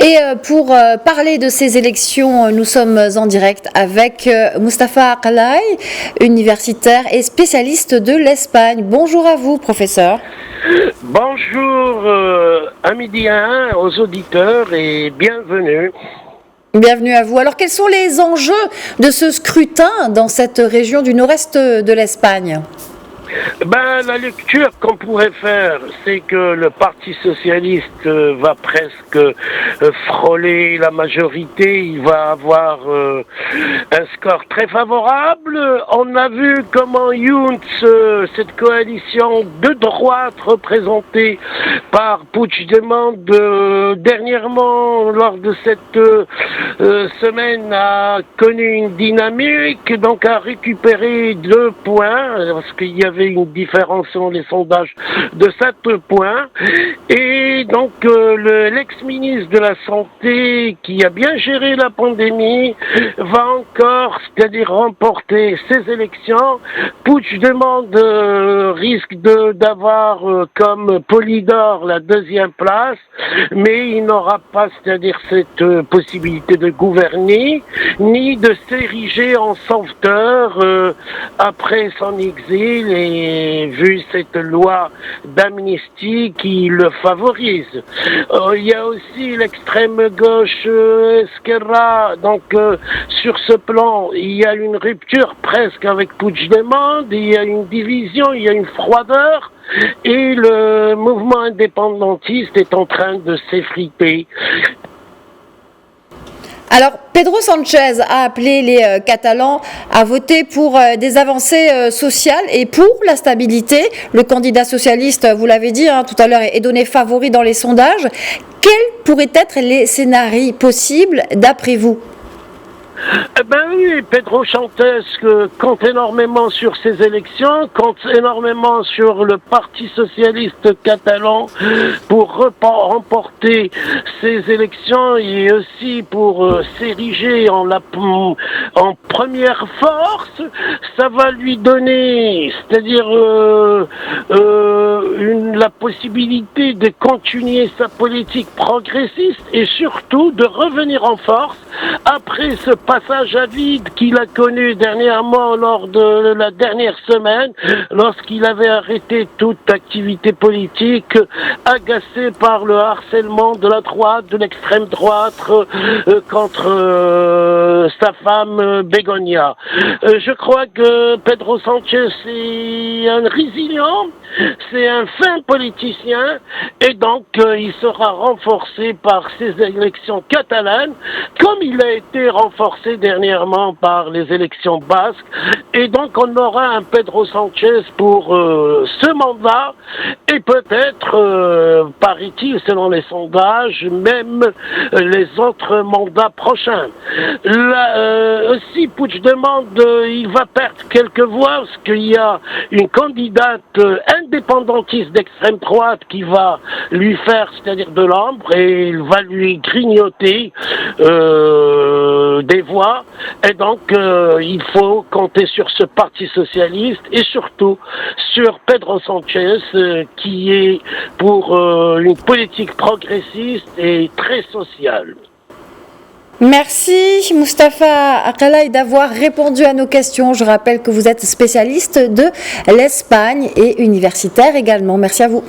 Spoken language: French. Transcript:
Et pour parler de ces élections, nous sommes en direct avec Mustapha Aqlai, universitaire et spécialiste de l'Espagne. Bonjour à vous, professeur. Bonjour à midi 1 aux auditeurs et bienvenue. Bienvenue à vous. Alors, quels sont les enjeux de ce scrutin dans cette région du nord-est de l'Espagne ? La lecture qu'on pourrait faire, c'est que le Parti socialiste va presque frôler la majorité. Il va avoir un score très favorable. On a vu comment Junts, cette coalition de droite représentée par Puigdemont, dernièrement, lors de cette semaine, a connu une dynamique, donc a récupéré 2 points, parce qu'il y avait une différence selon les sondages de 7 points. Et donc l'ex-ministre de la Santé, qui a bien géré la pandémie, va encore, c'est-à-dire remporter ces élections. Puigdemont risque d'avoir comme Polydor la 2e place, mais il n'aura pas, c'est-à-dire cette possibilité de gouverner, ni de s'ériger en sauveteur après son exil, et vu cette loi d'amnistie qui le favorise. Il y a aussi l'extrême gauche Esquerra, donc sur ce plan, il y a une rupture presque avec Puigdemont, il y a une division, il y a une froideur, et le mouvement indépendantiste est en train de s'effriter. Alors, Pedro Sánchez a appelé les Catalans à voter pour des avancées sociales et pour la stabilité. Le candidat socialiste, vous l'avez dit tout à l'heure, est donné favori dans les sondages. Quels pourraient être les scénarios possibles d'après vous ? Oui, Pedro Sánchez compte énormément sur ces élections, compte énormément sur le Parti socialiste catalan pour remporter ces élections et aussi pour s'ériger en première force. Ça va lui donner, c'est-à-dire la possibilité de continuer sa politique progressiste et surtout de revenir en force après ce passage à vide qu'il a connu dernièrement lors de la dernière semaine, lorsqu'il avait arrêté toute activité politique, agacé par le harcèlement de la droite, de l'extrême droite contre sa femme Begoña. Je crois que Pedro Sánchez est un résilient, c'est un fin politicien, et donc il sera renforcé par ces élections catalanes, comme il a été renforcé dernièrement par les élections basques, et donc on aura un Pedro Sánchez pour ce mandat, et peut-être, paraît-il, selon les sondages, même les autres mandats prochains. Là, aussi, Puigdemont, il va perdre quelques voix, parce qu'il y a une candidate indépendantiste d'extrême droite qui va lui faire, c'est-à-dire de l'ombre, et il va lui grignoter des voix, et donc il faut compter sur ce Parti socialiste et surtout sur Pedro Sánchez qui est pour une politique progressiste et très sociale. Merci Mustapha Aqlai d'avoir répondu à nos questions. Je rappelle que vous êtes spécialiste de l'Espagne et universitaire également. Merci à vous.